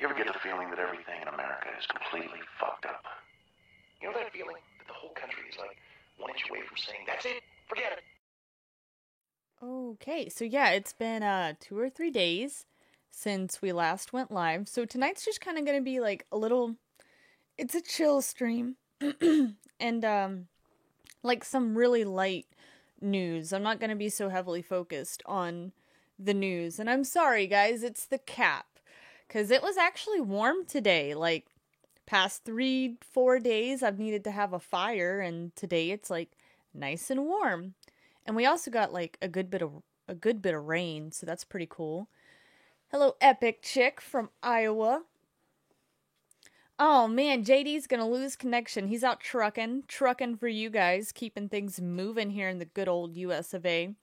You ever get the feeling that everything in America is completely fucked up? You know that feeling that the whole country is like 1 inch away from saying, that's it, forget it. Okay, so yeah, it's been 2 or 3 days since we last went live. So tonight's just kind of going to be like it's a chill stream. And like some really light news. I'm not going to be so heavily focused on the news. And I'm sorry, guys, it's the cap. Because it was actually warm today. Like, past 3-4 days, I've needed to have a fire. And today it's, like, nice and warm. And we also got, like, a good bit of rain. So that's pretty cool. Hello, Epic Chick from Iowa. Oh, man, JD's gonna lose connection. He's out trucking for you guys. Keeping things moving here in the good old US of A.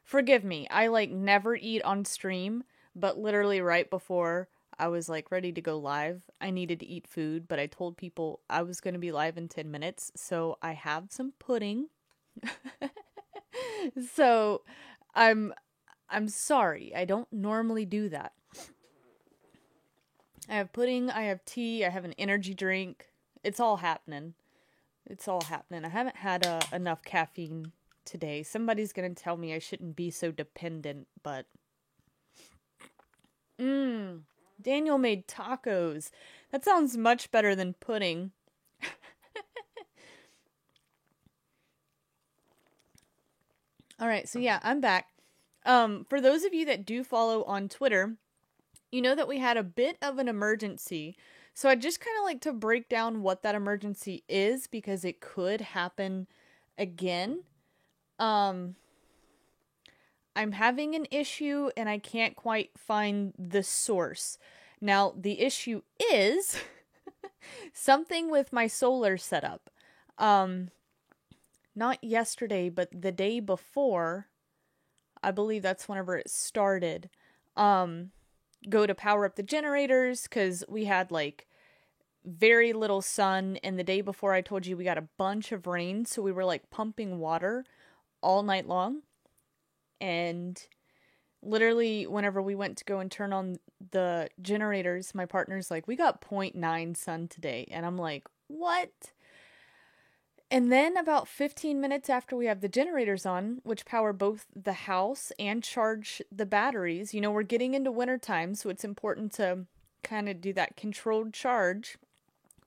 Forgive me. I, like, never eat on stream. But literally right before I was like ready to go live, I needed to eat food, but I told people I was going to be live in 10 minutes. So I have some pudding. So I'm sorry. I don't normally do that. I have pudding, I have tea, I have an energy drink. It's all happening. I haven't had enough caffeine today. Somebody's going to tell me I shouldn't be so dependent, but Daniel made tacos. That sounds much better than pudding. Alright, so yeah, I'm back. For those of you that do follow on Twitter, you know that we had a bit of an emergency. So I'd just kind of like to break down what that emergency is, because it could happen again. I'm having an issue and I can't quite find the source. Now, the issue is something with my solar setup. Not yesterday, but the day before, I believe that's whenever it started, go to power up the generators, because we had like very little sun, and the day before I told you we got a bunch of rain, so we were like pumping water all night long. And literally, whenever we went to go and turn on the generators, my partner's like, we got 0.9 sun today. And I'm like, what? And then about 15 minutes after we have the generators on, which power both the house and charge the batteries, you know, we're getting into wintertime, so it's important to kind of do that controlled charge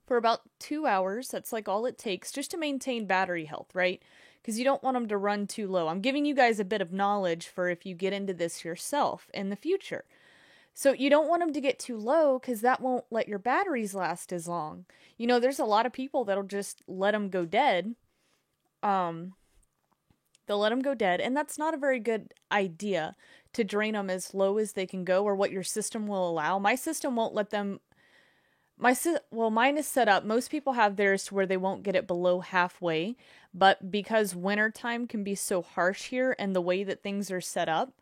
for about 2 hours. That's like all it takes just to maintain battery health, right? Because you don't want them to run too low. I'm giving you guys a bit of knowledge for if you get into this yourself in the future. So you don't want them to get too low, because that won't let your batteries last as long. You know, there's a lot of people that'll just let them go dead. they'll let them go dead, and that's not a very good idea to drain them as low as they can go or what your system will allow. My system won't let them. Mine is set up. Most people have theirs to where they won't get it below halfway, but because wintertime can be so harsh here and the way that things are set up,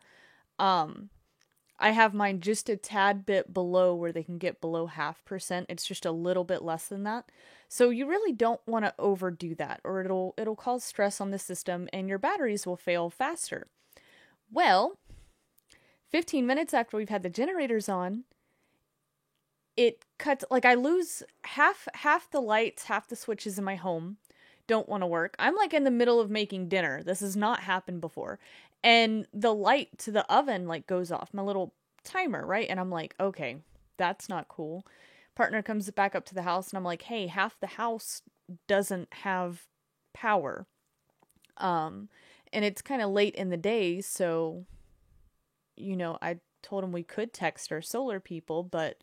I have mine just a tad bit below where they can get below 0.5%. It's just a little bit less than that. So you really don't want to overdo that, or it'll cause stress on the system and your batteries will fail faster. Well, 15 minutes after we've had the generators on, it cuts, like I lose half the lights, half the switches in my home don't want to work. I'm like in the middle of making dinner. This has not happened before. And the light to the oven like goes off, my little timer, right? And I'm like, okay, that's not cool. Partner comes back up to the house and I'm like, hey, half the house doesn't have power. And it's kind of late in the day, so, I told him we could text our solar people, but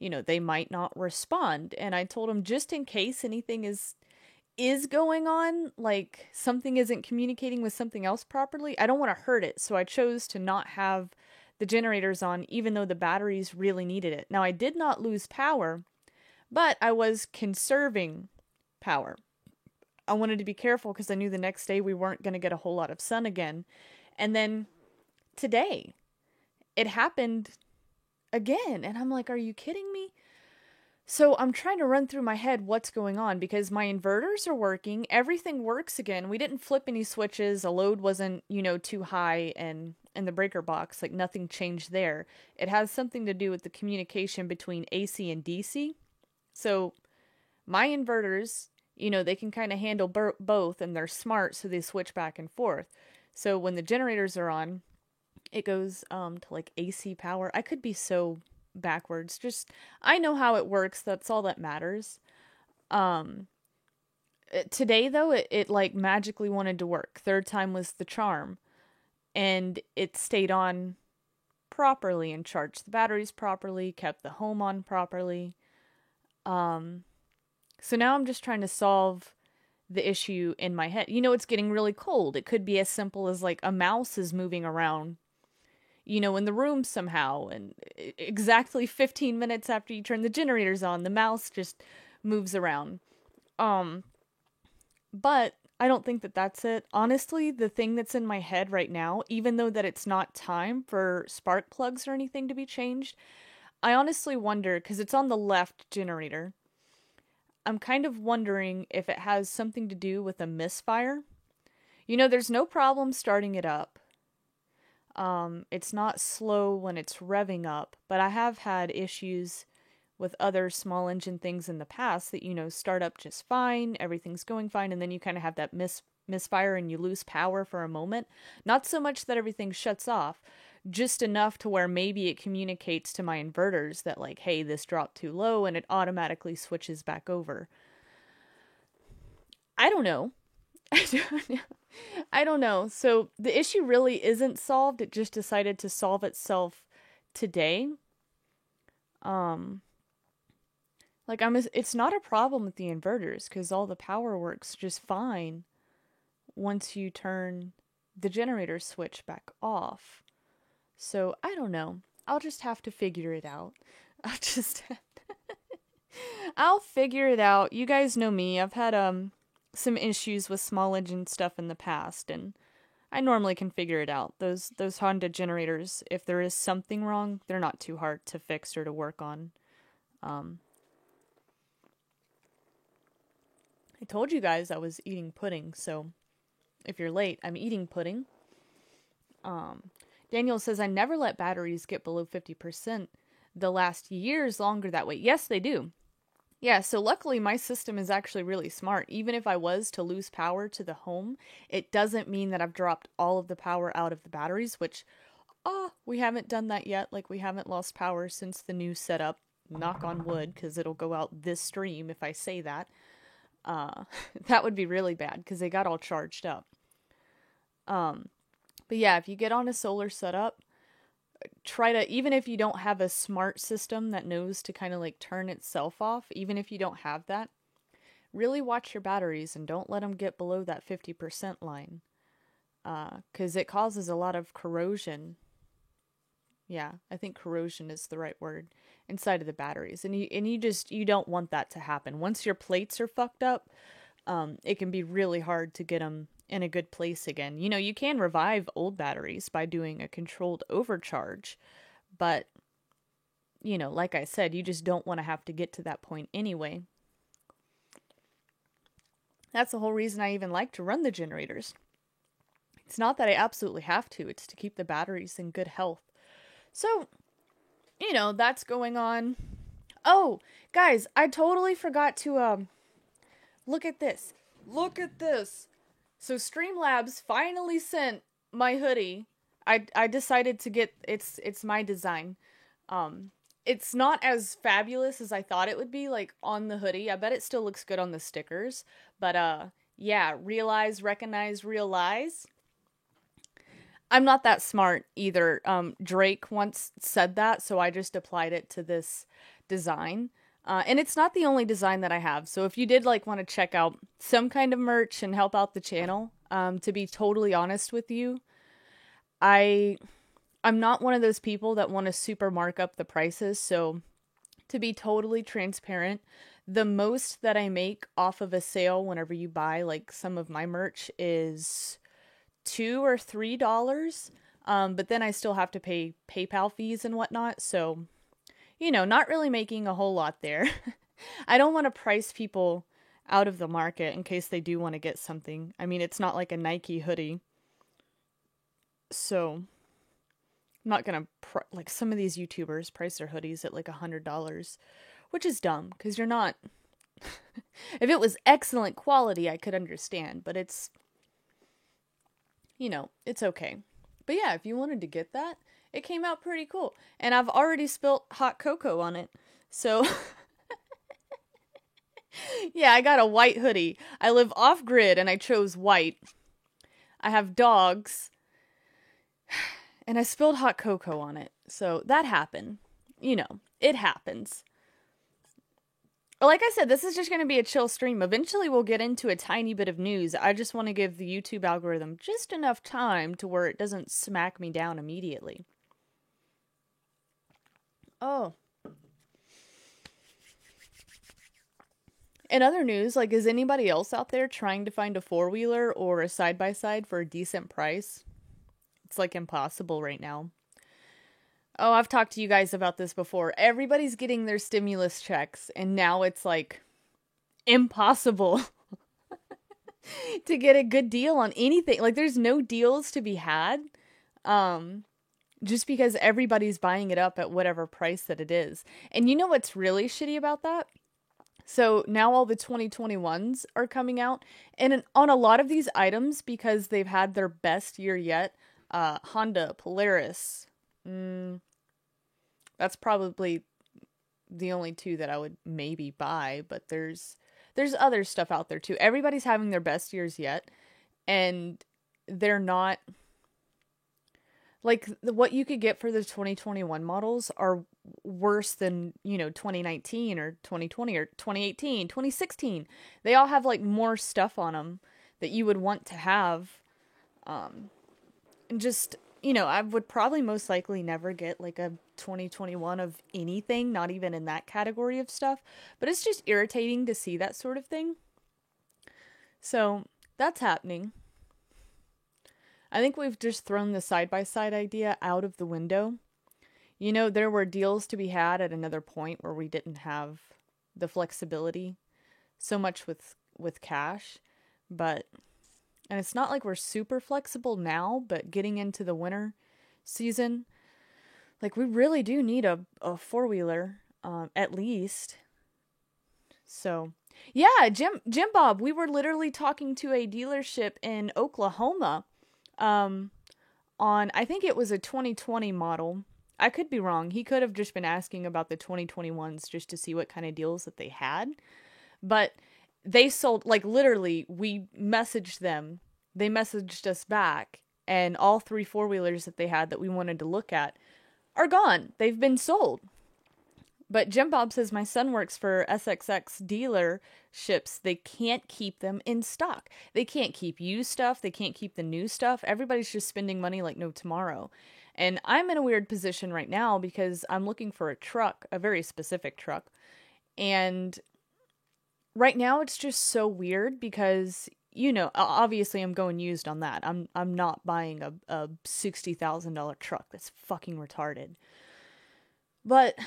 they might not respond. And I told him just in case anything is going on, like something isn't communicating with something else properly, I don't want to hurt it. So I chose to not have the generators on, even though the batteries really needed it. Now I did not lose power, but I was conserving power. I wanted to be careful because I knew the next day we weren't going to get a whole lot of sun again. And then today it happened again. And I'm like, are you kidding me? So I'm trying to run through my head what's going on because my inverters are working. Everything works again. We didn't flip any switches. A load wasn't, too high and the breaker box, like nothing changed there. It has something to do with the communication between AC and DC. So my inverters, they can kind of handle both and they're smart. So they switch back and forth. So when the generators are on, it goes to like AC power. I could be so backwards. Just, I know how it works. That's all that matters. Today though, it like magically wanted to work. Third time was the charm. And it stayed on properly and charged the batteries properly, kept the home on properly. So now I'm just trying to solve the issue in my head. It's getting really cold. It could be as simple as like a mouse is moving around, in the room somehow. And exactly 15 minutes after you turn the generators on, the mouse just moves around. But I don't think that that's it. Honestly, the thing that's in my head right now, even though that it's not time for spark plugs or anything to be changed, I honestly wonder, because it's on the left generator, I'm kind of wondering if it has something to do with a misfire. There's no problem starting it up. It's not slow when it's revving up, but I have had issues with other small engine things in the past that, start up just fine, everything's going fine, and then you kind of have that misfire and you lose power for a moment. Not so much that everything shuts off, just enough to where maybe it communicates to my inverters that like, hey, this dropped too low, and it automatically switches back over. I don't know. I don't know. So the issue really isn't solved. It just decided to solve itself today. It's not a problem with the inverters because all the power works just fine once you turn the generator switch back off. So I don't know. I'll just have to figure it out. I'll figure it out. You guys know me. I've had some issues with small engine stuff in the past, and I normally can figure it out. Those Honda generators, if there is something wrong, they're not too hard to fix or to work on. I told you guys I was eating pudding, so if you're late, I'm eating pudding. Daniel says, I never let batteries get below 50%. They'll last years longer that way. Yes, they do. Yeah, so luckily my system is actually really smart. Even if I was to lose power to the home, it doesn't mean that I've dropped all of the power out of the batteries, which, we haven't done that yet. Like, we haven't lost power since the new setup. Knock on wood, because it'll go out this stream if I say that. That would be really bad, because they got all charged up. But yeah, if you get on a solar setup, try to, even if you don't have a smart system that knows to kind of like turn itself off, even if you don't have that, really watch your batteries and don't let them get below that 50% line. 'cause it causes a lot of corrosion. Yeah, I think corrosion is the right word inside of the batteries. And you don't want that to happen. Once your plates are fucked up, it can be really hard to get them in a good place again. You know, you can revive old batteries by doing a controlled overcharge, but you know, like I said, you just don't want to have to get to that point anyway. That's the whole reason I even like to run the generators. It's not that I absolutely have to, it's to keep the batteries in good health. So, you know, that's going on. Oh, guys, I totally forgot to, look at this. Look at this. So Streamlabs finally sent my hoodie. I decided to get, it's my design. It's not as fabulous as I thought it would be, like, on the hoodie. I bet it still looks good on the stickers. But, yeah, realize, recognize, realize. I'm not that smart either. Drake once said that, so I just applied it to this design. And it's not the only design that I have. So if you did, like, want to check out some kind of merch and help out the channel, to be totally honest with you, I'm not one of those people that want to super mark up the prices. So to be totally transparent, the most that I make off of a sale whenever you buy, like, some of my merch is $2 or $3. But then I still have to pay PayPal fees and whatnot. So, you know, not really making a whole lot there. I don't want to price people out of the market in case they do want to get something. I mean, it's not like a Nike hoodie. So, I'm not going to, like, some of these YouTubers price their hoodies at like $100, which is dumb because you're not, if it was excellent quality, I could understand, but it's, you know, it's okay. But yeah, if you wanted to get that, it came out pretty cool. And I've already spilt hot cocoa on it. So, yeah, I got a white hoodie. I live off-grid and I chose white. I have dogs. And I spilled hot cocoa on it. So that happened. You know, it happens. Like I said, this is just going to be a chill stream. Eventually we'll get into a tiny bit of news. I just want to give the YouTube algorithm just enough time to where it doesn't smack me down immediately. Oh. In other news, like, is anybody else out there trying to find a four-wheeler or a side-by-side for a decent price? It's, like, impossible right now. Oh, I've talked to you guys about this before. Everybody's getting their stimulus checks, and now it's, like, impossible to get a good deal on anything. Like, there's no deals to be had, just because everybody's buying it up at whatever price that it is. And you know what's really shitty about that? So now all the 2021s are coming out, and on a lot of these items, because they've had their best year yet, Honda, Polaris, that's probably the only two that I would maybe buy, but there's other stuff out there too. Everybody's having their best years yet, and they're not, like, what you could get for the 2021 models are worse than, you know, 2019 or 2020 or 2018, 2016. They all have, like, more stuff on them that you would want to have, and just, you know, I would probably most likely never get, like, a 2021 of anything, not even in that category of stuff, but it's just irritating to see that sort of thing. So, that's happening. I think we've just thrown the side-by-side idea out of the window. You know, there were deals to be had at another point where we didn't have the flexibility so much with cash, but, and it's not like we're super flexible now, but getting into the winter season, like, we really do need a four-wheeler, at least. So, yeah, Jim Bob, we were literally talking to a dealership in Oklahoma, on, I think it was a 2020 model. I could be wrong. He could have just been asking about the 2021s just to see what kind of deals that they had. But they sold, like, literally, we messaged them. They messaged us back, and all 3 four-wheelers that they had that we wanted to look at are gone. They've been sold. But Jim Bob says my son works for SXX dealerships. They can't keep them in stock. They can't keep used stuff. They can't keep the new stuff. Everybody's just spending money like no tomorrow. And I'm in a weird position right now because I'm looking for a truck, a very specific truck. And right now it's just so weird because, you know, obviously I'm going used on that. I'm not buying a $60,000 truck. That's fucking retarded. But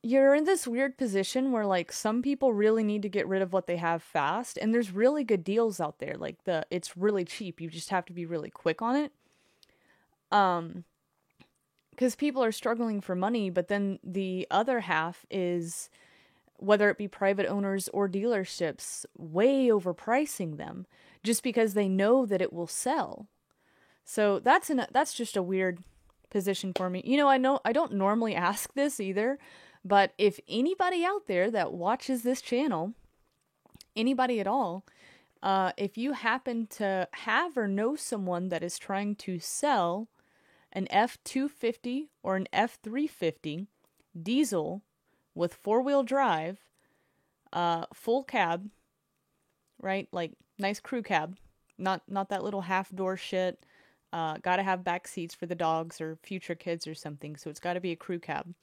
you're in this weird position where, like, some people really need to get rid of what they have fast, and there's really good deals out there. Like, it's really cheap. You just have to be really quick on it. Because people are struggling for money, but then the other half is, whether it be private owners or dealerships, way overpricing them just because they know that it will sell. So that's just a weird position for me. You know I don't normally ask this either, but if anybody out there that watches this channel, anybody at all, if you happen to have or know someone that is trying to sell an F-250 or an F-350 diesel with four-wheel drive, full cab, right? Like nice crew cab, not that little half-door shit. Gotta have back seats for the dogs or future kids or something, so it's gotta be a crew cab.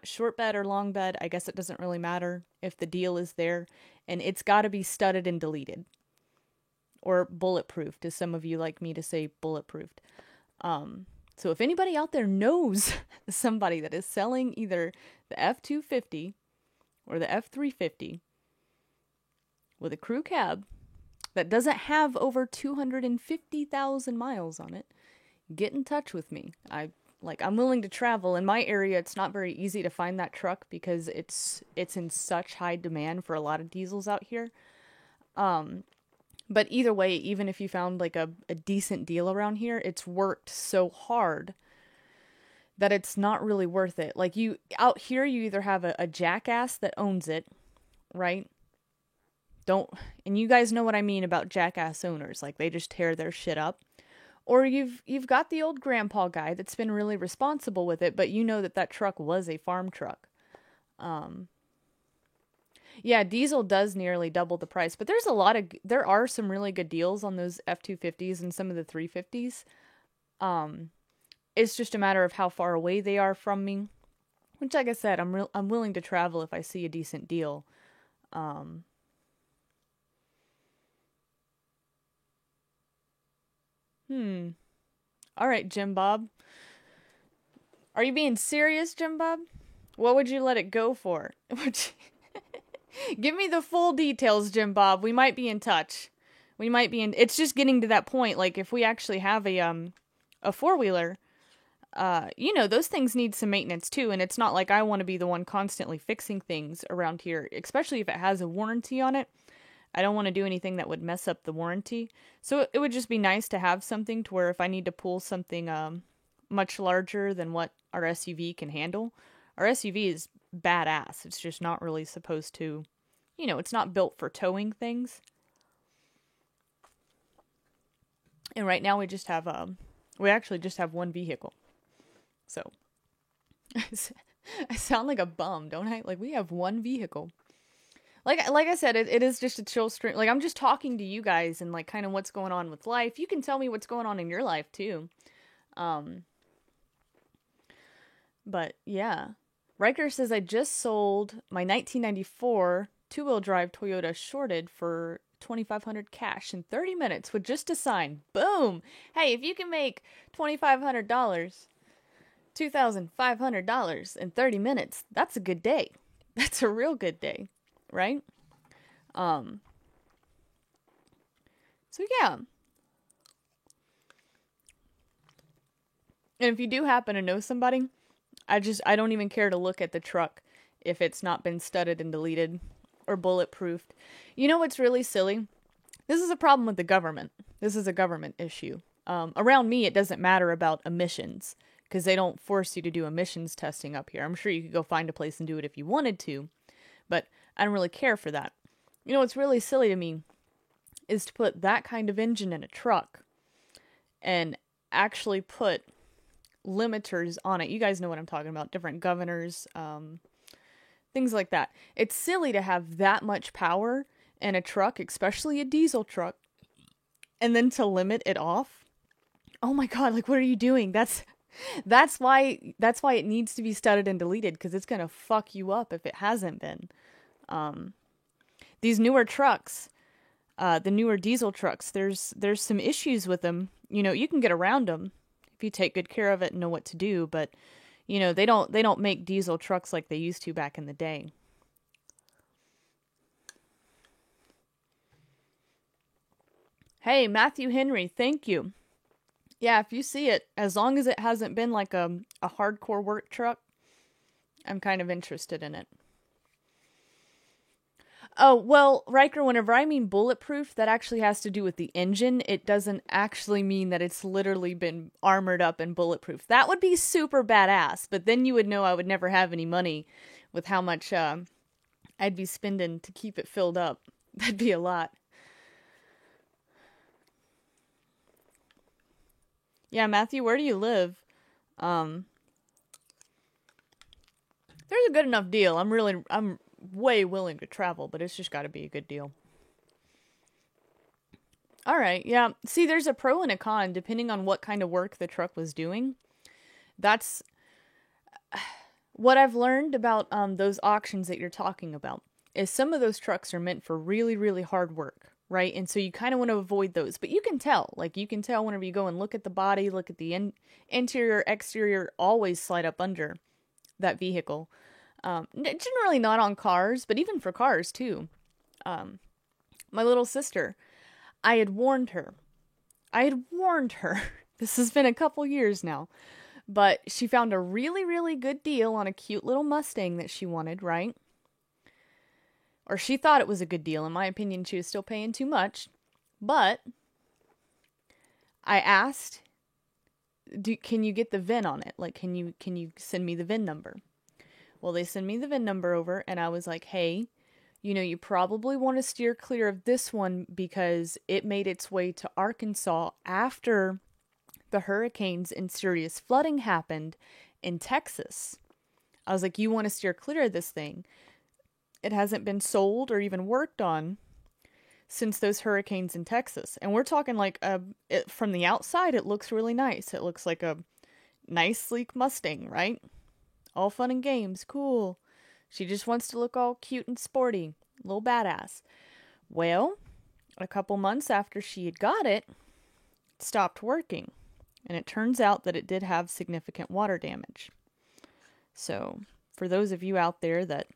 Short bed or long bed, I guess it doesn't really matter if the deal is there, and it's gotta be studded and deleted. Or bulletproofed, as some of you like me to say bulletproofed. So if anybody out there knows somebody that is selling either the F-250 or the F-350 with a crew cab that doesn't have over 250,000 miles on it, get in touch with me. I'm willing to travel. In my area, it's not very easy to find that truck because it's in such high demand for a lot of diesels out here. But either way, even if you found like a decent deal around here, it's worked so hard that it's not really worth it. Like out here, you either have a jackass that owns it, right? And you guys know what I mean about jackass owners. Like they just tear their shit up. Or you've got the old grandpa guy that's been really responsible with it, but you know that truck was a farm truck. Yeah, diesel does nearly double the price, but there are some really good deals on those F-250s and some of the 350s. It's just a matter of how far away they are from me, which, like I said, I'm willing to travel if I see a decent deal. All right, Jim Bob. Are you being serious, Jim Bob? What would you let it go for? Give me the full details, Jim Bob. We might be in touch. It's just getting to that point. Like, if we actually have a four-wheeler, those things need some maintenance too. And it's not like I want to be the one constantly fixing things around here, especially if it has a warranty on it. I don't want to do anything that would mess up the warranty. So it would just be nice to have something to where if I need to pull something much larger than what our SUV can handle. Our SUV is badass. It's just not really supposed to, it's not built for towing things. And right now we actually just have one vehicle. So I sound like a bum, don't I? Like, we have one vehicle. Like I said, it is just a chill stream. Like, I'm just talking to you guys and like kind of what's going on with life. You can tell me what's going on in your life too. But yeah. Riker says, I just sold my 1994 two-wheel drive Toyota Shorted for $2,500 cash in 30 minutes with just a sign. Boom! Hey, if you can make $2,500, $2,500 in 30 minutes, that's a good day. That's a real good day, right? So yeah. And if you do happen to know somebody, I don't even care to look at the truck if it's not been studded and deleted or bulletproofed. You know what's really silly? This is a problem with the government. This is a government issue. Around me, it doesn't matter about emissions because they don't force you to do emissions testing up here. I'm sure you could go find a place and do it if you wanted to, but I don't really care for that. You know what's really silly to me is to put that kind of engine in a truck and actually put limiters on it. You guys know what I'm talking about. Different governors, things like that. It's silly to have that much power in a truck, especially a diesel truck, and then to limit it off. Oh my god, like what are you doing? That's why it needs to be studded and deleted, because it's gonna fuck you up if it hasn't been. These newer trucks, the newer diesel trucks, there's some issues with them. You know, you can get around them if you take good care of it and know what to do, but you know, they don't make diesel trucks like they used to back in the day. Hey, Matthew Henry, thank you. Yeah, if you see it, as long as it hasn't been like a hardcore work truck, I'm kind of interested in it. Oh, well, Riker, whenever I mean bulletproof, that actually has to do with the engine. It doesn't actually mean that it's literally been armored up and bulletproof. That would be super badass, but then you would know I would never have any money with how much I'd be spending to keep it filled up. That'd be a lot. Yeah, Matthew, where do you live? There's a good enough deal. I'm way willing to travel, but it's just got to be a good deal. All right, yeah. See, there's a pro and a con depending on what kind of work the truck was doing. That's what I've learned about those auctions that you're talking about. Is some of those trucks are meant for really, really hard work, right? And so you kind of want to avoid those. But you can tell. Like, you can tell whenever you go and look at the body, look at the interior, exterior, always slide up under that vehicle. Generally not on cars, but even for cars, too. My little sister, I had warned her. This has been a couple years now. But she found a really, really good deal on a cute little Mustang that she wanted, right? Or she thought it was a good deal. In my opinion, she was still paying too much. But I asked, can you get the VIN on it? Like, can you send me the VIN number? Well, they send me the VIN number over, and I was like, hey, you know, you probably want to steer clear of this one because it made its way to Arkansas after the hurricanes and serious flooding happened in Texas. I was like, you want to steer clear of this thing. It hasn't been sold or even worked on since those hurricanes in Texas. And we're talking like, from the outside, it looks really nice. It looks like a nice, sleek Mustang, right? All fun and games. Cool. She just wants to look all cute and sporty. Little badass. Well, a couple months after she had got it, it stopped working. And it turns out that it did have significant water damage. So, for those of you out there that,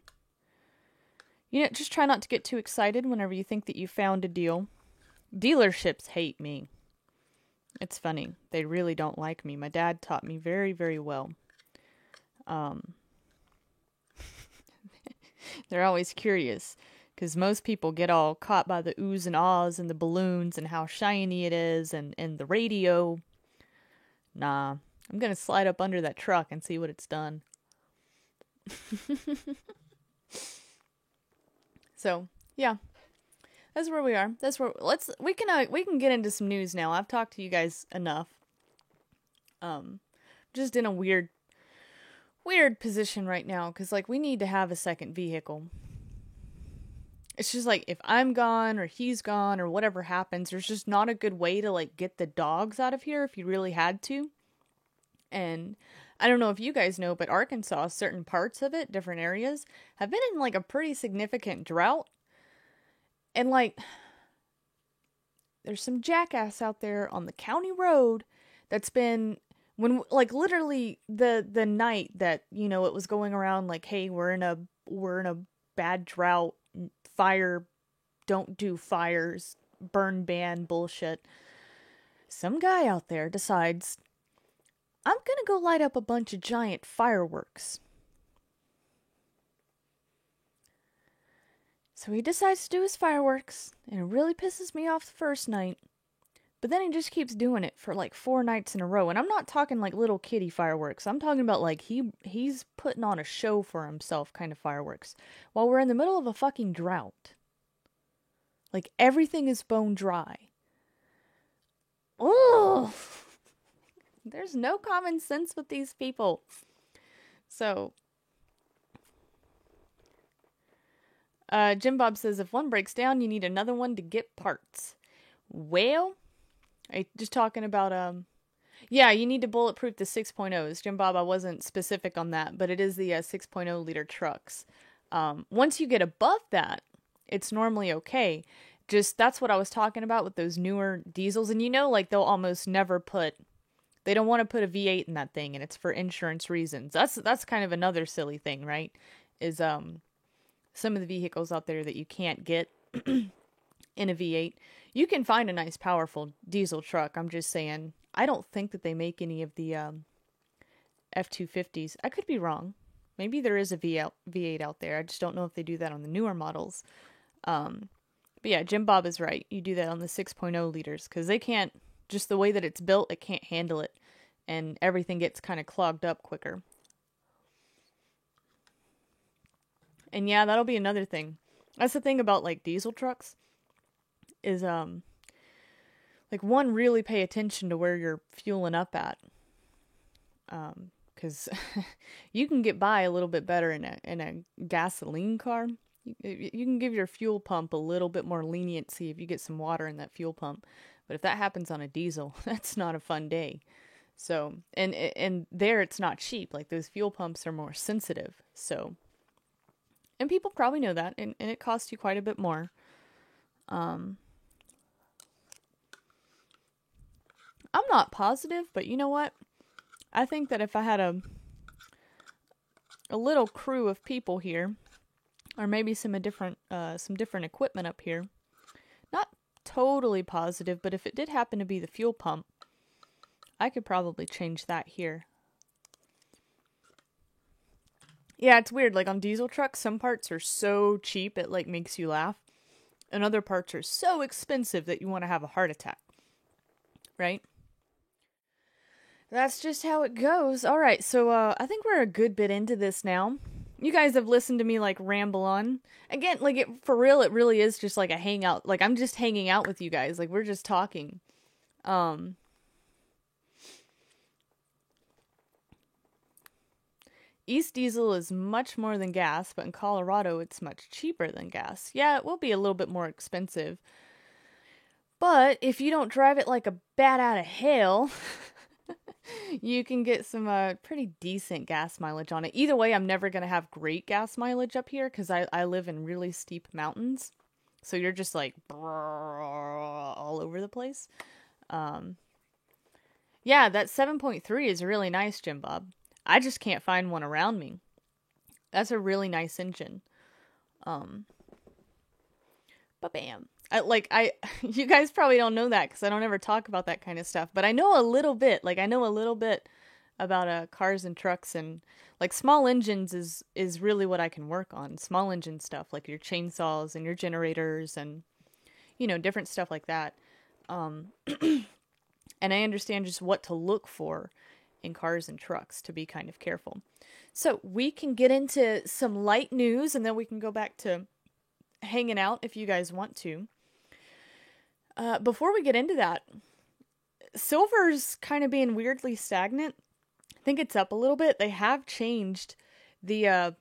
you know, just try not to get too excited whenever you think that you found a deal. Dealerships hate me. It's funny. They really don't like me. My dad taught me very, very well. They're always curious because most people get all caught by the oohs and ahs and the balloons and how shiny it is and the radio. Nah, I'm gonna slide up under that truck and see what it's done. So, yeah. That's where we are. We can get into some news now. I've talked to you guys enough. Just in a weird position right now, because, like, we need to have a second vehicle. It's just, like, if I'm gone, or he's gone, or whatever happens, there's just not a good way to, like, get the dogs out of here if you really had to. And I don't know if you guys know, but Arkansas, certain parts of it, different areas, have been in, like, a pretty significant drought. And, like, there's some jackass out there on the county road that's been... When, like, literally the night that, you know, it was going around like, hey, we're in a bad drought, fire, don't do fires, burn ban bullshit. Some guy out there decides, I'm gonna go light up a bunch of giant fireworks. So he decides to do his fireworks, and it really pisses me off the first night. But then he just keeps doing it for like 4 nights in a row. And I'm not talking like little kitty fireworks. I'm talking about like he's putting on a show for himself kind of fireworks. While we're in the middle of a fucking drought. Like everything is bone dry. Oh, there's no common sense with these people. So, Jim Bob says if one breaks down, you need another one to get parts. Well, I just talking about yeah, you need to bulletproof the 6.0s. Jim Bob, I wasn't specific on that, but it is the 6.0 liter trucks. Once you get above that, it's normally okay. Just that's what I was talking about with those newer diesels, and like they'll almost never they don't want to put a V8 in that thing, and it's for insurance reasons. That's kind of another silly thing, right? Is some of the vehicles out there that you can't get in a V8. You can find a nice, powerful diesel truck. I'm just saying, I don't think that they make any of the F-250s. I could be wrong. Maybe there is a V8 out there. I just don't know if they do that on the newer models. But yeah, Jim Bob is right. You do that on the 6.0 liters because they can't, just the way that it's built, it can't handle it. And everything gets kind of clogged up quicker. And yeah, that'll be another thing. That's the thing about like diesel trucks is like one, really pay attention to where you're fueling up at. Cuz you can get by a little bit better in a gasoline car. You can give your fuel pump a little bit more leniency if you get some water in that fuel pump. But if that happens on a diesel, that's not a fun day. So, and there it's not cheap. Like those fuel pumps are more sensitive. So, and people probably know that, and it costs you quite a bit more. I'm not positive, but you know what? I think that if I had a little crew of people here, or maybe some different equipment up here, not totally positive, but if it did happen to be the fuel pump, I could probably change that here. Yeah, it's weird. Like on diesel trucks, some parts are so cheap it like makes you laugh, and other parts are so expensive that you want to have a heart attack. Right? That's just how it goes. All right, so I think we're a good bit into this now. You guys have listened to me like ramble on. Again, like for real, it really is just like a hangout. Like I'm just hanging out with you guys. Like we're just talking. East diesel is much more than gas, but in Colorado it's much cheaper than gas. Yeah, it will be a little bit more expensive. But if you don't drive it like a bat out of hell, you can get some pretty decent gas mileage on it. Either way, I'm never going to have great gas mileage up here because I live in really steep mountains. So you're just like all over the place. Yeah, that 7.3 is really nice, Jim Bob. I just can't find one around me. That's a really nice engine. But bam. You guys probably don't know that because I don't ever talk about that kind of stuff. But I know a little bit. Like, I know a little bit about cars and trucks, and like small engines is really what I can work on. Small engine stuff, like your chainsaws and your generators and, different stuff like that. And I understand just what to look for in cars and trucks to be kind of careful. So we can get into some light news and then we can go back to hanging out if you guys want to. Before we get into that, silver's kind of being weirdly stagnant. I think it's up a little bit. They have changed the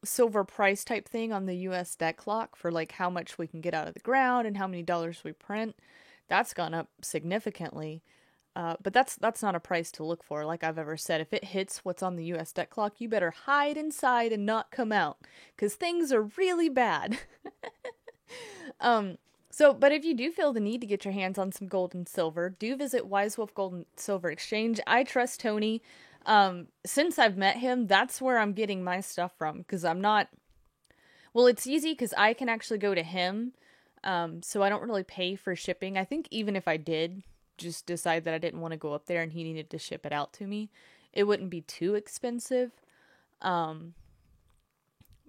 silver price type thing on the US debt clock for like how much we can get out of the ground and how many dollars we print. That's gone up significantly. But that's not a price to look for. Like I've ever said, if it hits what's on the US debt clock, you better hide inside and not come out, because things are really bad. But if you do feel the need to get your hands on some gold and silver, do visit Wise Wolf Gold and Silver Exchange. I trust Tony. Since I've met him, that's where I'm getting my stuff from, because I'm not... Well, it's easy because I can actually go to him, so I don't really pay for shipping. I think even if I did just decide that I didn't want to go up there and he needed to ship it out to me, it wouldn't be too expensive. But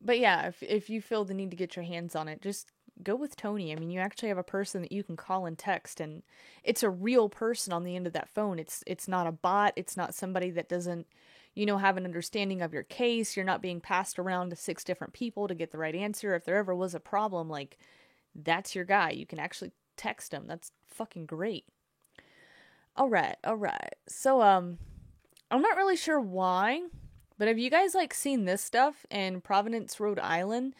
yeah, if you feel the need to get your hands on it, just go with Tony. I mean, you actually have a person that you can call and text, and it's a real person on the end of that phone. It's not a bot. It's not somebody that doesn't, have an understanding of your case. You're not being passed around to 6 different people to get the right answer. If there ever was a problem, like, that's your guy. You can actually text him. That's fucking great. All right. So, I'm not really sure why, but have you guys, seen this stuff in Providence, Rhode Island?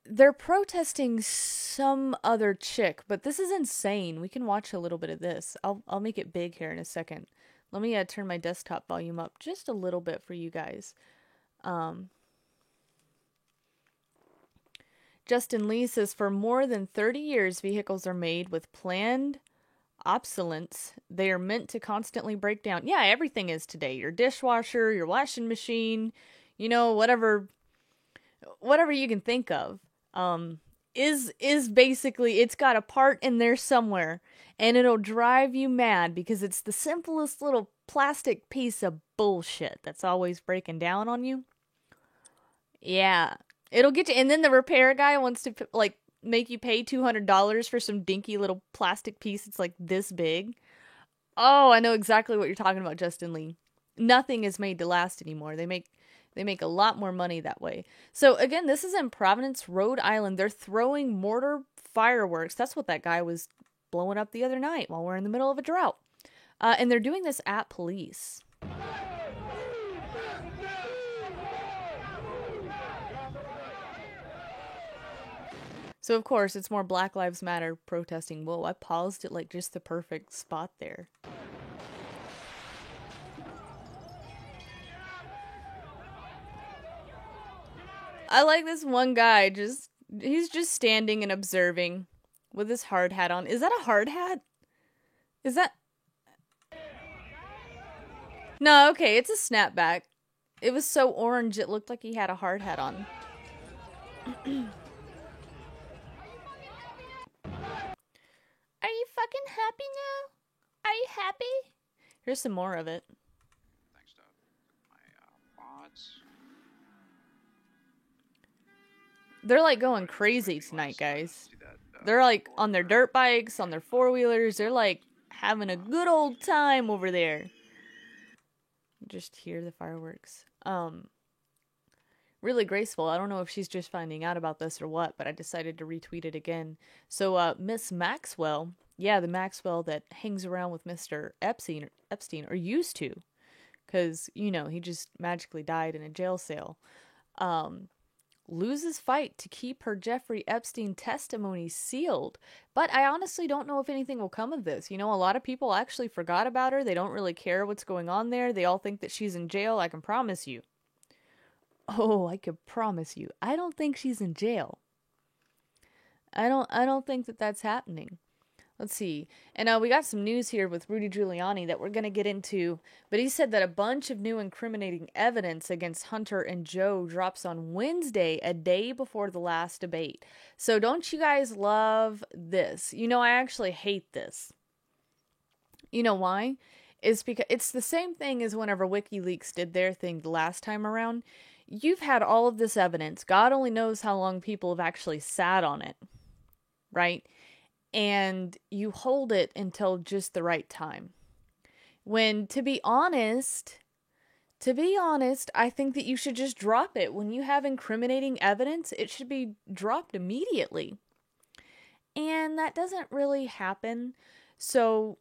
they're protesting some other chick, but this is insane. We can watch a little bit of this. I'll make it big here in a second. Let me turn my desktop volume up just a little bit for you guys. Justin Lee says, for more than 30 years, vehicles are made with planned obsolescence. They are meant to constantly break down. Yeah, everything is today. Your dishwasher, your washing machine, whatever you can think of, is basically, it's got a part in there somewhere, and it'll drive you mad because it's the simplest little plastic piece of bullshit that's always breaking down on you. Yeah. It'll get you, and then the repair guy wants to make you pay $200 for some dinky little plastic piece. It's like this big. Oh, I know exactly what you're talking about, Justin Lee. Nothing is made to last anymore. They make a lot more money that way. So again, this is in Providence, Rhode Island. They're throwing mortar fireworks. That's what that guy was blowing up the other night while we're in the middle of a drought. And they're doing this at police. So, of course, it's more Black Lives Matter protesting. Whoa, I paused at just the perfect spot there. I like this one guy, he's just standing and observing with his hard hat on. Is that a hard hat? Is that... No, okay, it's a snapback. It was so orange it looked like he had a hard hat on. Are you fucking happy now? Are you happy? Here's some more of it. Thanks to my mods. They're going crazy tonight, guys. They're on their dirt bikes, on their four-wheelers. They're having a good old time over there. Just hear the fireworks. Really graceful. I don't know if she's just finding out about this or what, but I decided to retweet it again. So, Miss Maxwell, yeah, the Maxwell that hangs around with Mr. Epstein, or used to, because, he just magically died in a jail cell, loses fight to keep her Jeffrey Epstein testimony sealed. But I honestly don't know if anything will come of this. A lot of people actually forgot about her. They don't really care what's going on there. They all think that she's in jail. I can promise you. Oh, I could promise you. I don't think she's in jail. I don't think that that's happening. Let's see. And we got some news here with Rudy Giuliani that we're going to get into. But he said that a bunch of new incriminating evidence against Hunter and Joe drops on Wednesday, a day before the last debate. So don't you guys love this? I actually hate this. You know why? It's because it's the same thing as whenever WikiLeaks did their thing the last time around. You've had all of this evidence. God only knows how long people have actually sat on it, right? And you hold it until just the right time. When, to be honest, I think that you should just drop it. When you have incriminating evidence, it should be dropped immediately. And that doesn't really happen. So,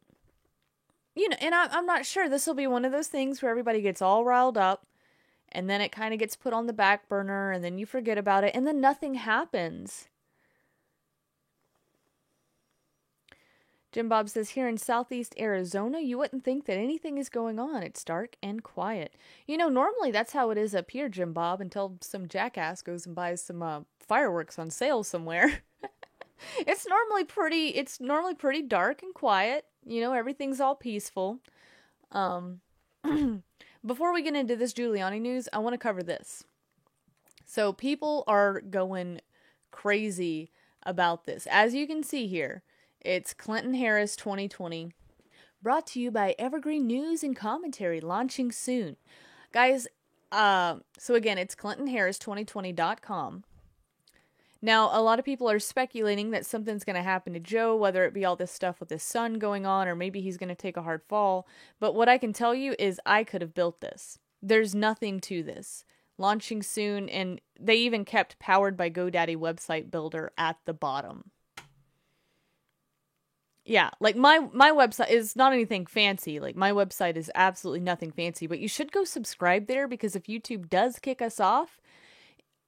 and I'm not sure. This will be one of those things where everybody gets all riled up. And then it kind of gets put on the back burner, and then you forget about it, and then nothing happens. Jim Bob says, here in southeast Arizona, you wouldn't think that anything is going on. It's dark and quiet. Normally that's how it is up here, Jim Bob, until some jackass goes and buys some fireworks on sale somewhere. It's normally pretty dark and quiet. Everything's all peaceful. Before we get into this Giuliani news, I want to cover this. So people are going crazy about this. As you can see here, it's Clinton Harris 2020, brought to you by Evergreen News and Commentary, launching soon. Guys, so again, it's ClintonHarris2020.com. Now, a lot of people are speculating that something's going to happen to Joe, whether it be all this stuff with his son going on, or maybe he's going to take a hard fall. But what I can tell you is I could have built this. There's nothing to this. Launching soon, and they even kept powered by GoDaddy website builder at the bottom. Yeah, my website is not anything fancy. My website is absolutely nothing fancy, but you should go subscribe there, because if YouTube does kick us off,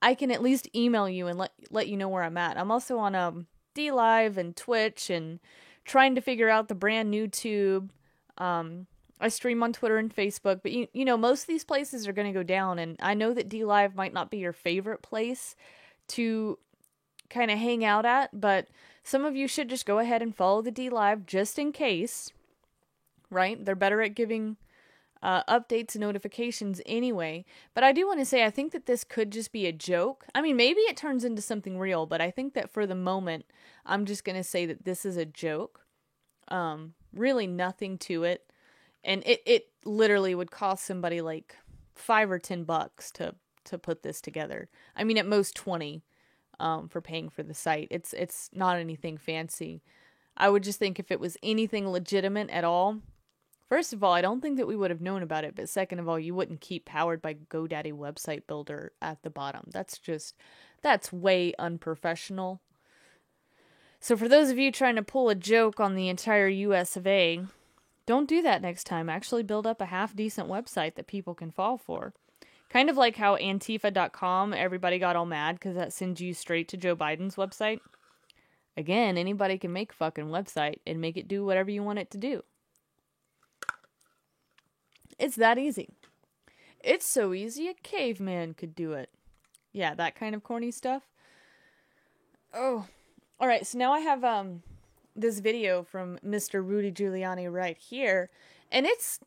I can at least email you and let you know where I'm at. I'm also on DLive and Twitch and trying to figure out the brand new Tube. I stream on Twitter and Facebook, but you know, most of these places are going to go down, and I know that DLive might not be your favorite place to kind of hang out at, but some of you should just go ahead and follow the DLive just in case, right? They're better at giving updates and notifications anyway. But I do want to say, I think that this could just be a joke. I mean, maybe it turns into something real, but I think that for the moment, I'm just going to say that this is a joke. Really nothing to it. And it literally would cost somebody like $5 or $10 to put this together. I mean, at most 20 for paying for the site. It's not anything fancy. I would just think if it was anything legitimate at all, first of all, I don't think that we would have known about it, but second of all, you wouldn't keep Powered by GoDaddy Website Builder at the bottom. That's way unprofessional. So for those of you trying to pull a joke on the entire US of A, don't do that next time. Actually build up a half-decent website that people can fall for. Kind of like how Antifa.com, everybody got all mad because that sends you straight to Joe Biden's website. Again, anybody can make a fucking website and make it do whatever you want it to do. It's that easy. It's so easy a caveman could do it. Yeah, that kind of corny stuff. Oh. Alright, so now I have this video from Mr. Rudy Giuliani right here. And it's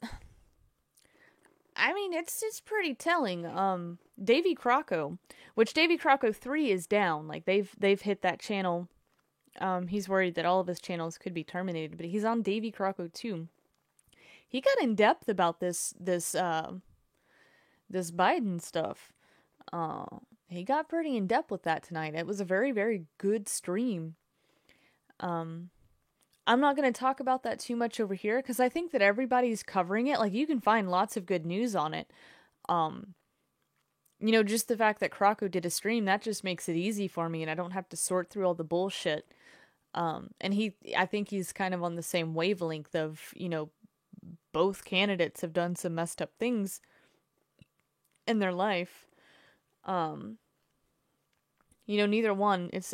pretty telling. Davy Crocco, which Davy Crocco 3 is down. Like they've hit that channel. He's worried that all of his channels could be terminated, but he's on Davy Crocco 2. He got in depth about this Biden stuff. He got pretty in depth with that tonight. It was a very, very good stream. I'm not going to talk about that too much over here because I think that everybody's covering it. Like, you can find lots of good news on it. You know, just the fact that Crocco did a stream, that just makes it easy for me and I don't have to sort through all the bullshit. And I think he's kind of on the same wavelength of, you know, both candidates have done some messed up things in their life. You know, neither one, it's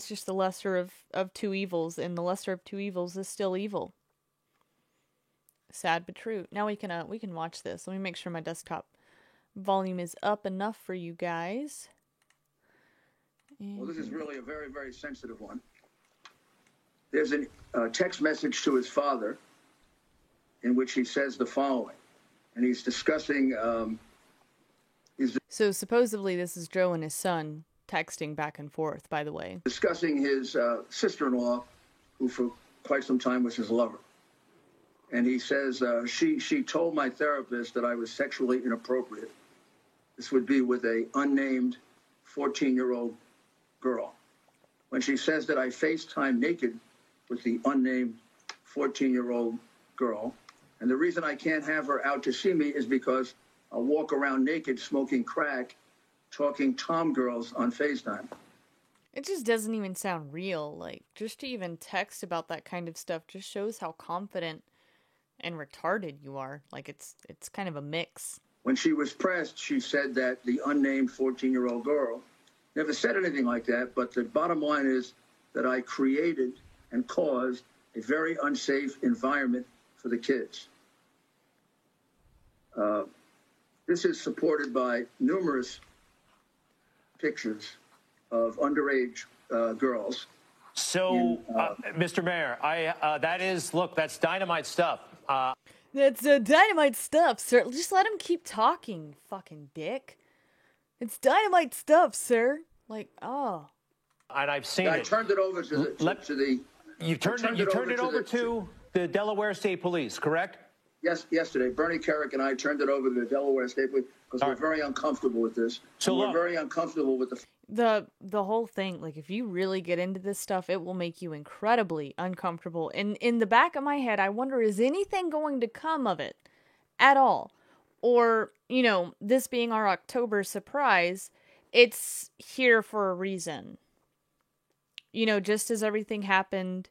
just the lesser of two evils, and the lesser of two evils is still evil. Sad but true. Now we can watch this. Let me make sure my desktop volume is up enough for you guys. Well, this is really a very, very sensitive one. There's a text message to his father in which he says the following, and he's discussing So supposedly this is Joe and his son texting back and forth, by the way. Discussing his sister-in-law, who for quite some time was his lover. And he says, she told my therapist that I was sexually inappropriate. This would be with a unnamed 14-year-old girl. When she says that I FaceTime naked with the unnamed 14-year-old girl, and the reason I can't have her out to see me is because I'll walk around naked smoking crack, talking tom girls on FaceTime. It just doesn't even sound real. Like, just to even text about that kind of stuff just shows how confident and retarded you are. Like, it's kind of a mix. When she was pressed, she said that the unnamed 14-year-old girl never said anything like that, but the bottom line is that I created and caused a very unsafe environment for the kids. This is supported by numerous pictures of underage girls. So, Mr. Mayor, that's dynamite stuff. That's dynamite stuff, sir. Just let him keep talking, fucking dick. It's dynamite stuff, sir. Like, oh. And I've seen I it. turned it over to the You turned it over to the Delaware State Police, correct? Yes, yesterday. Bernie Kerik and I turned it over to the Delaware State Police because we're very uncomfortable with this. So we're very uncomfortable with the whole thing. Like, if you really get into this stuff, it will make you incredibly uncomfortable. And in the back of my head, I wonder, is anything going to come of it at all? Or, you know, this being our October surprise, it's here for a reason. You know, just as everything happened,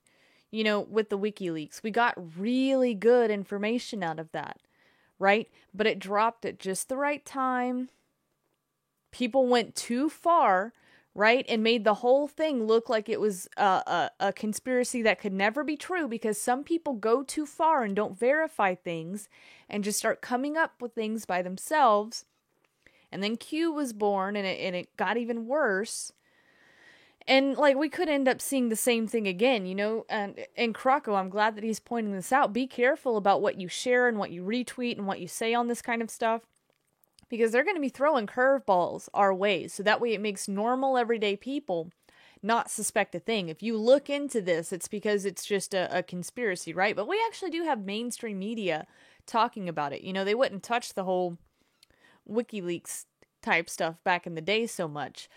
you know, with the WikiLeaks, we got really good information out of that, right? But it dropped at just the right time people went too far, right, and made the whole thing look like it was a conspiracy that could never be true, because some people go too far and don't verify things and just start coming up with things by themselves. And then Q was born, and it got even worse. And, like, we could end up seeing the same thing again, you know? And Krakow, I'm glad that he's pointing this out. Be careful about what you share and what you retweet and what you say on this kind of stuff, because they're going to be throwing curveballs our way. So that way it makes normal, everyday people not suspect a thing. If you look into this, it's because it's just a conspiracy, right? But we actually do have mainstream media talking about it. You know, they wouldn't touch the whole WikiLeaks type stuff back in the day so much.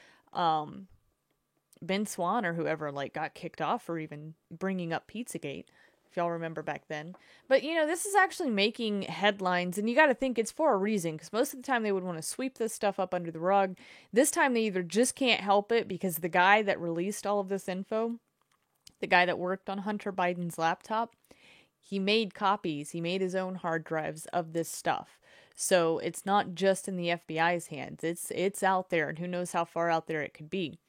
Ben Swan or whoever, like, got kicked off for even bringing up Pizzagate, if y'all remember back then. But, you know, this is actually making headlines, and you got to think it's for a reason, because most of the time they would want to sweep this stuff up under the rug. This time they either just can't help it, because the guy that released all of this info, the guy that worked on Hunter Biden's laptop, he made copies, he made his own hard drives of this stuff. So it's not just in the FBI's hands, it's out there, and who knows how far out there it could be.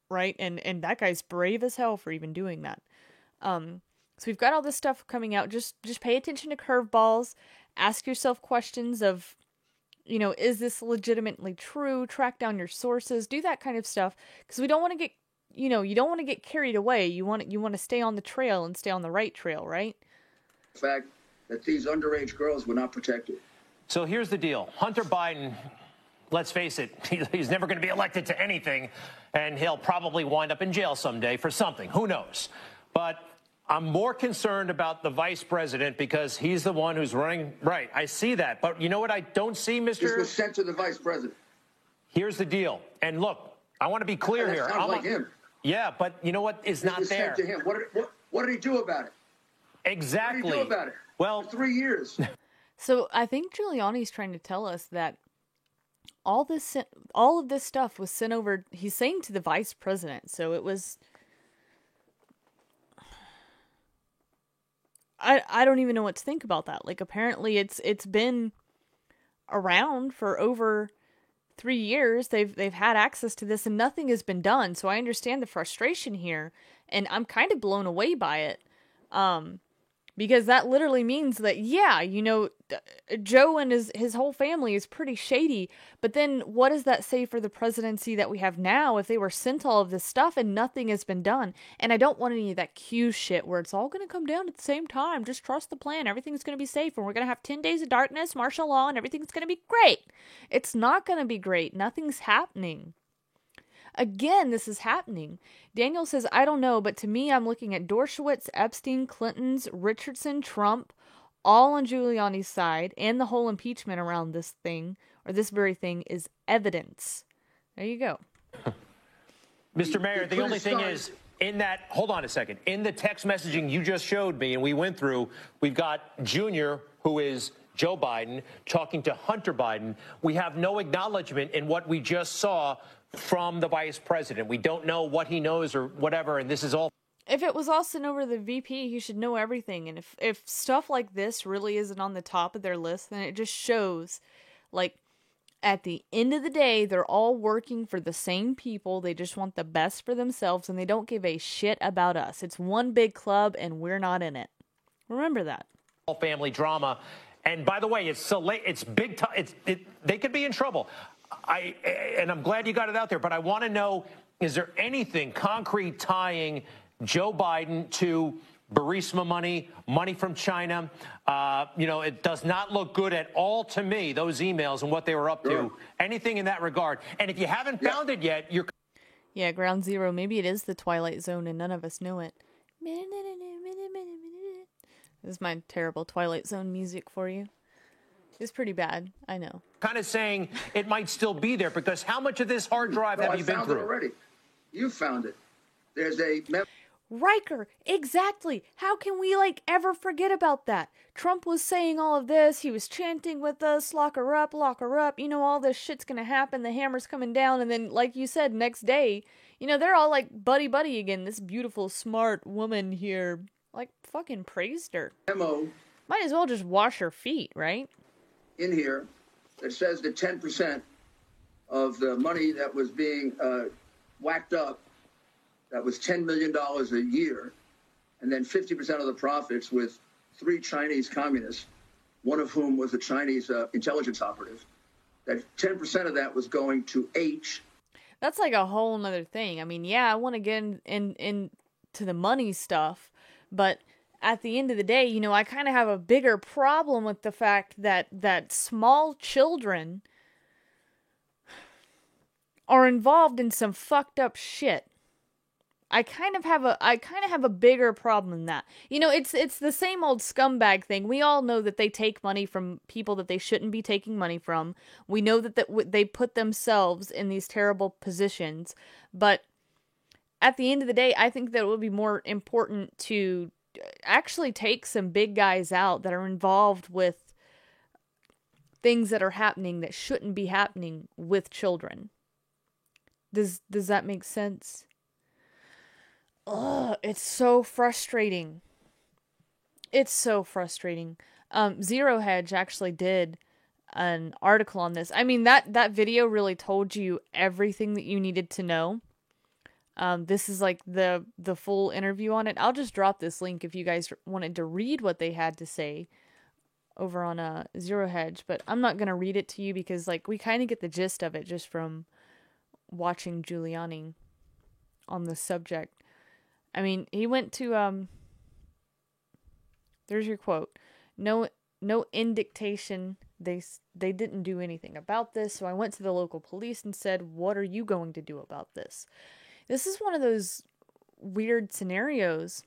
Right? And that guy's brave as hell for even doing that. So we've got all this stuff coming out. Just pay attention to curveballs. Ask yourself questions of, you know, is this legitimately true? Track down your sources. Do that kind of stuff. Because we don't want to get, you know, you don't want to get carried away. You want to stay on the trail and stay on the right trail, right? The fact that these underage girls were not protected. So here's the deal. Hunter Biden, let's face it, he's never going to be elected to anything, and he'll probably wind up in jail someday for something. Who knows? But I'm more concerned about the vice president, because he's the one who's running. Right, I see that. But you know what I don't see, Mr. This was sent to the vice president. Here's the deal. And look, I want to be clear here. Sounds like him. Yeah, but you know what is not there? Sent to him. What did he do about it? Exactly. What did he do about it? Well, for 3 years. So I think Giuliani's trying to tell us that all of this stuff was sent over, he's saying, to the vice president. So it was, I don't even know what to think about that. Like, apparently it's been around for over 3 years. They've had access to this and nothing has been done. So I understand the frustration here, and I'm kind of blown away by it. Because that literally means that, yeah, you know, Joe and his whole family is pretty shady. But then what does that say for the presidency that we have now if they were sent all of this stuff and nothing has been done? And I don't want any of that Q shit where it's all going to come down at the same time. Just trust the plan. Everything's going to be safe. And we're going to have 10 days of darkness, martial law, and everything's going to be great. It's not going to be great. Nothing's happening. Again, this is happening. Daniel says, I don't know, but to me, I'm looking at Dershowitz, Epstein, Clinton's, Richardson, Trump, all on Giuliani's side, and the whole impeachment around this thing, or this very thing, is evidence. There you go. Mr. Mayor, the only thing is, in that, hold on a second, in the text messaging you just showed me and we went through, we've got Junior, who is Joe Biden, talking to Hunter Biden. We have no acknowledgement in what we just saw from the vice president. We don't know what he knows or whatever, and this is all. If it was all sent over to the VP, he should know everything. And if stuff like this really isn't on the top of their list, then it just shows, like, at the end of the day, they're all working for the same people. They just want the best for themselves, and they don't give a shit about us. It's one big club, and we're not in it. Remember that. All family drama. And by the way, it's so late. It's big time. They could be in trouble. And I'm glad you got it out there, but I want to know, is there anything concrete tying Joe Biden to Burisma money from China? You know, it does not look good at all to me, those emails and what they were up to. Anything in that regard. And if you haven't found it yet, you're... Yeah, Ground Zero. Maybe it is the Twilight Zone and none of us know it. This is my terrible Twilight Zone music for you. It's pretty bad, I know. Kind of saying it might still be there, because how much of this hard drive have you been through? I found it already. You found it. There's a... Riker, exactly. How can we, like, ever forget about that? Trump was saying all of this. He was chanting with us, lock her up, you know, all this shit's gonna happen, the hammer's coming down, and then, like you said, next day, you know, they're all like buddy again. This beautiful, smart woman here, like, fucking praised her. Memo. Might as well just wash her feet, right? In here that says that 10% of the money that was being whacked up, that was $10 million a year, and then 50% of the profits with 3 Chinese communists, one of whom was a Chinese intelligence operative, that 10% of that was going to H. That's like a whole nother thing. I mean, yeah, I want to get into the money stuff, but at the end of the day, you know, I kind of have a bigger problem with the fact that small children are involved in some fucked up shit. I kind of have a bigger problem than that. You know, it's the same old scumbag thing. We all know that they take money from people that they shouldn't be taking money from. We know that they put themselves in these terrible positions. But at the end of the day, I think that it would be more important to actually take some big guys out that are involved with things that are happening that shouldn't be happening with children. Does that make sense? Ugh, it's so frustrating. It's so frustrating. Zero Hedge actually did an article on this. I mean, that video really told you everything that you needed to know. This is like the full interview on it. I'll just drop this link if you guys wanted to read what they had to say over on Zero Hedge, but I'm not going to read it to you because like we kind of get the gist of it just from watching Giuliani on the subject. I mean, he went to, there's your quote, no indication, they didn't do anything about this, so I went to the local police and said, what are you going to do about this? This is one of those weird scenarios.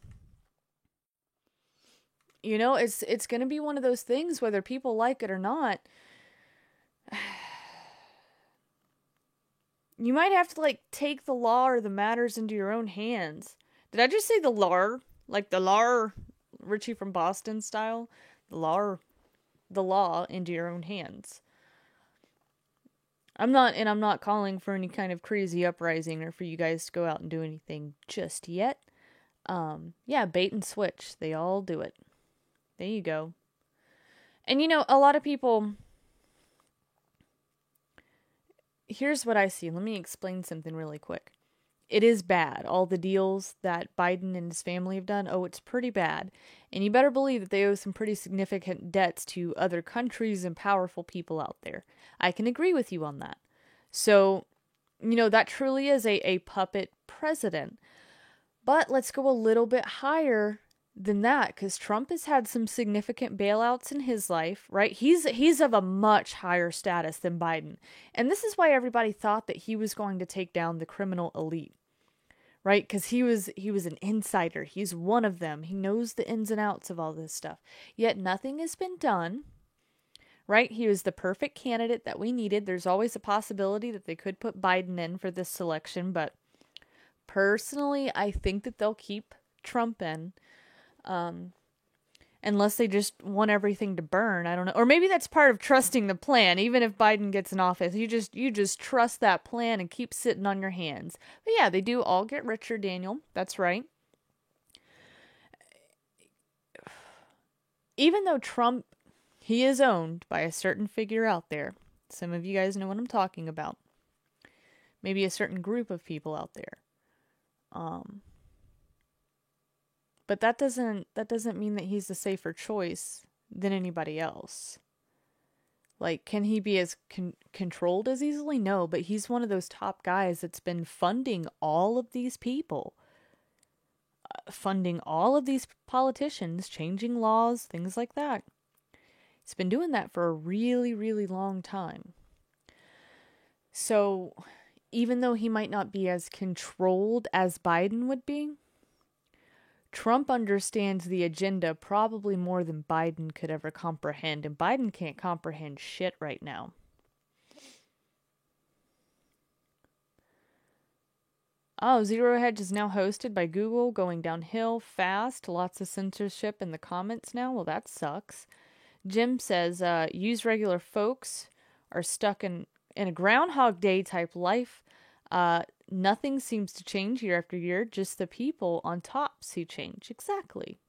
You know, it's going to be one of those things, whether people like it or not. You might have to, like, take the law or the matters into your own hands. Did I just say the law? Like the law, Richie from Boston style? The law into your own hands. I'm not calling for any kind of crazy uprising or for you guys to go out and do anything just yet. Yeah, bait and switch. They all do it. There you go. And you know, a lot of people... Here's what I see. Let me explain something really quick. It is bad. All the deals that Biden and his family have done, it's pretty bad. And you better believe that they owe some pretty significant debts to other countries and powerful people out there. I can agree with you on that. So, you know, that truly is a puppet president. But let's go a little bit higher than that, because Trump has had some significant bailouts in his life, right? He's of a much higher status than Biden. And this is why everybody thought that he was going to take down the criminal elite, right? Because he was an insider. He's one of them. He knows the ins and outs of all this stuff. Yet nothing has been done, right? He was the perfect candidate that we needed. There's always a possibility that they could put Biden in for this selection, but personally, I think that they'll keep Trump in. Unless they just want everything to burn. I don't know. Or maybe that's part of trusting the plan. Even if Biden gets in office, you just trust that plan and keep sitting on your hands. But yeah, they do all get richer, Daniel. That's right. Even though Trump, he is owned by a certain figure out there. Some of you guys know what I'm talking about. Maybe a certain group of people out there. But that doesn't mean that he's a safer choice than anybody else. Like, can he be as controlled as easily? No, but he's one of those top guys that's been funding all of these people. Funding all of these politicians, changing laws, things like that. He's been doing that for a really, really long time. So, even though he might not be as controlled as Biden would be, Trump understands the agenda probably more than Biden could ever comprehend, and Biden can't comprehend shit right now. Oh, Zero Hedge is now hosted by Google, going downhill fast. Lots of censorship in the comments now. Well, that sucks. Jim says, use regular folks are stuck in a Groundhog Day type life. Nothing seems to change year after year. Just the people on top see change. Exactly.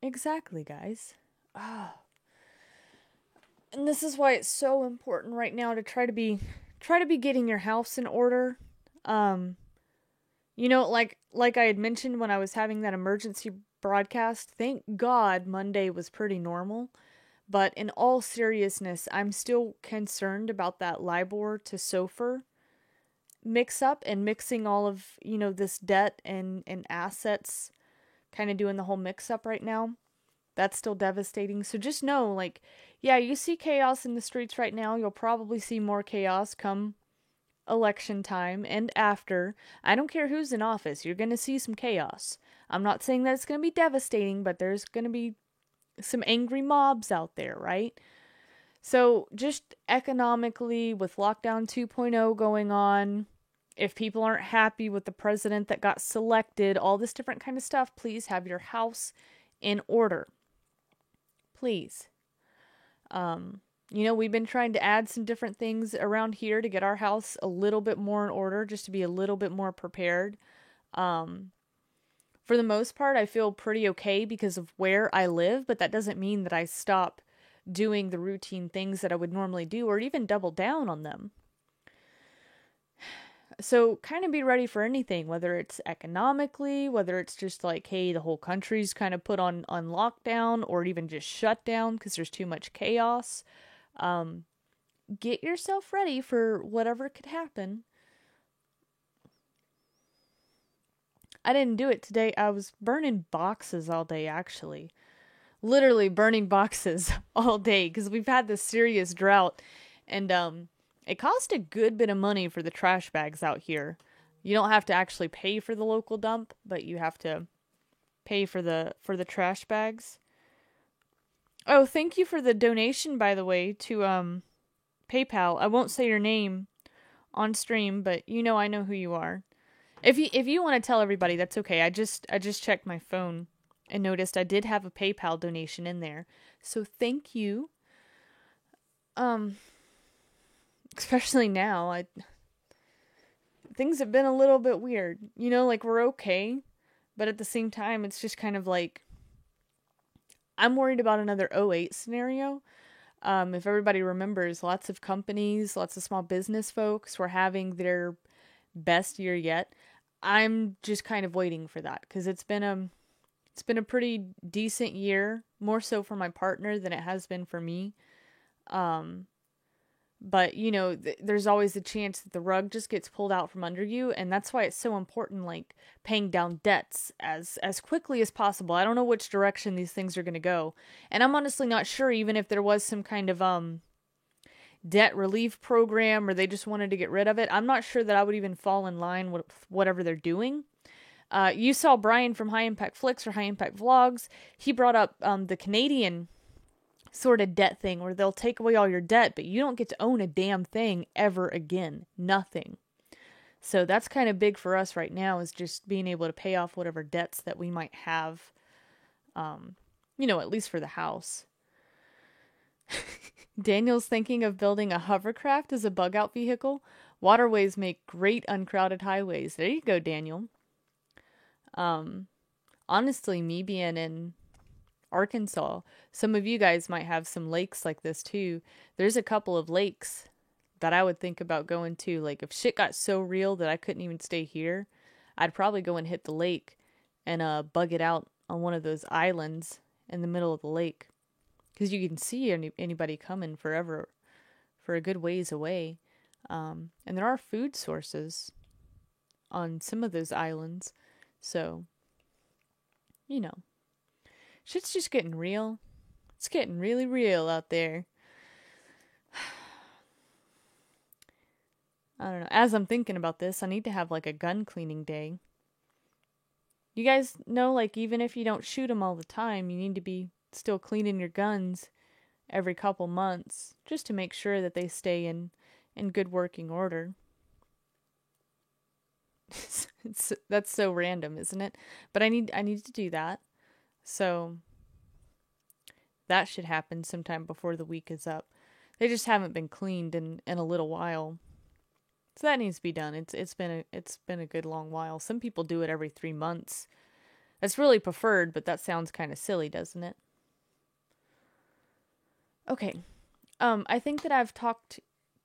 Exactly, guys. And this is why it's so important right now to try to be getting your house in order. You know, like I had mentioned when I was having that emergency broadcast, thank God Monday was pretty normal. But in all seriousness, I'm still concerned about that LIBOR to SOFR mix up and mixing all of, you know, this debt and assets, kind of doing the whole mix up right now. That's still devastating. So just know, like, yeah, you see chaos in the streets right now. You'll probably see more chaos come election time and after. I don't care who's in office. You're going to see some chaos. I'm not saying that it's going to be devastating, but there's going to be some angry mobs out there, right? So just economically, with lockdown 2.0 going on, if people aren't happy with the president that got selected, all this different kind of stuff, please have your house in order. Please. You know, we've been trying to add some different things around here to get our house a little bit more in order, just to be a little bit more prepared. For the most part, I feel pretty okay because of where I live, but that doesn't mean that I stop doing the routine things that I would normally do or even double down on them. So kind of be ready for anything, whether it's economically, whether it's just like, hey, the whole country's kind of put on lockdown or even just shut down because there's too much chaos. Get yourself ready for whatever could happen. I didn't do it today. I was burning boxes all day, actually. Literally burning boxes all day because we've had this serious drought. And it cost a good bit of money for the trash bags out here. You don't have to actually pay for the local dump, but you have to pay for the trash bags. Oh, thank you for the donation, by the way, to PayPal. I won't say your name on stream, but you know I know who you are. If you want to tell everybody, that's okay. I just checked my phone and noticed I did have a PayPal donation in there. So thank you. Especially now, things have been a little bit weird. You know, like we're okay, but at the same time, it's just kind of like I'm worried about another 2008 scenario. If everybody remembers, lots of companies, lots of small business folks were having their best year yet. I'm just kind of waiting for that because it's been a pretty decent year, more so for my partner than it has been for me. But you know, there's always a chance that the rug just gets pulled out from under you, and that's why it's so important, like paying down debts as quickly as possible. I don't know which direction these things are going to go, and I'm honestly not sure. Even if there was some kind of debt relief program, or they just wanted to get rid of it, I'm not sure that I would even fall in line with whatever they're doing. You saw Brian from High Impact Flicks or High Impact Vlogs. He brought up the Canadian sort of debt thing where they'll take away all your debt, but you don't get to own a damn thing ever again. Nothing. So that's kind of big for us right now, is just being able to pay off whatever debts that we might have, you know, at least for the house. Daniel's thinking of building a hovercraft as a bug out vehicle. Waterways make great uncrowded highways. There you go, Daniel. Honestly, me being in Arkansas, some of you guys might have some lakes like this too. There's a couple of lakes that I would think about going to. Like if shit got so real that I couldn't even stay here, I'd probably go and hit the lake and bug it out on one of those islands in the middle of the lake, because you can see anybody coming for a good ways away. And there are food sources on some of those islands, so you know, shit's just getting real. It's getting really real out there. I don't know. As I'm thinking about this, I need to have like a gun cleaning day. You guys know, like, even if you don't shoot them all the time, you need to be still cleaning your guns every couple months just to make sure that they stay in good working order. That's so random, isn't it? But I need to do that. So that should happen sometime before the week is up. They just haven't been cleaned in a little while. So that needs to be done. It's been a good long while. Some people do it every 3 months. That's really preferred, but that sounds kind of silly, doesn't it? Okay. I think that I've talked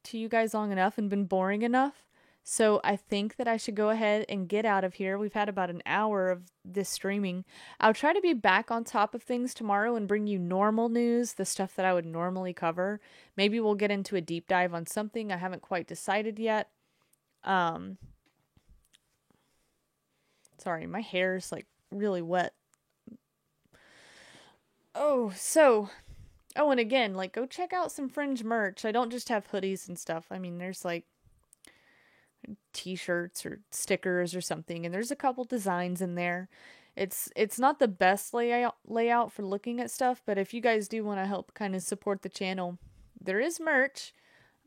to you guys long enough and been boring enough. So I think that I should go ahead and get out of here. We've had about an hour of this streaming. I'll try to be back on top of things tomorrow and bring you normal news, the stuff that I would normally cover. Maybe we'll get into a deep dive on something. I haven't quite decided yet. Sorry, my hair's like really wet. Oh, and again, like, go check out some Fringe merch. I don't just have hoodies and stuff. I mean, there's like t-shirts or stickers or something, and there's a couple designs in there. It's not the best layout for looking at stuff, but if you guys do want to help kind of support the channel, there is merch.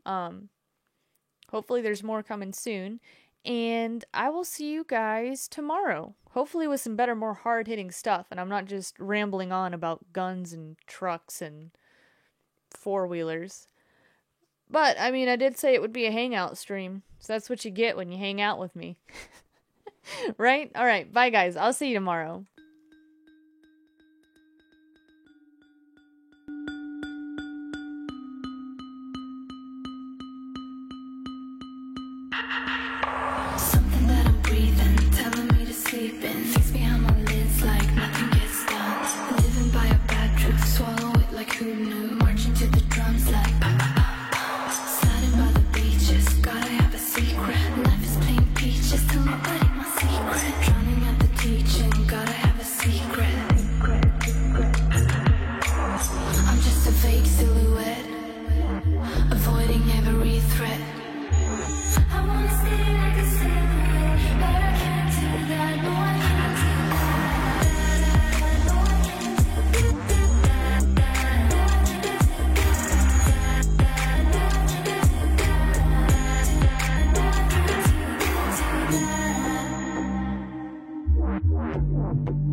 Hopefully there's more coming soon, and I will see you guys tomorrow, hopefully with some better, more hard-hitting stuff, and I'm not just rambling on about guns and trucks and four-wheelers. But, I mean, I did say it would be a hangout stream, so that's what you get when you hang out with me. Right? Alright, bye guys. I'll see you tomorrow. Something that I'm breathing, telling me to sleep in. Face behind my lids like nothing gets done. Living by a bad truth, swallow it like who knew. Marching to the drums like sliding by the beaches, gotta have a secret. Life is plain peaches, tell nobody my secret. Drowning at the teaching, gotta have a secret. I'm just a vague silhouette, avoiding every threat. I wanna stay like a silhouette, but I can't do that. No, I can't do that. No, I can't do that.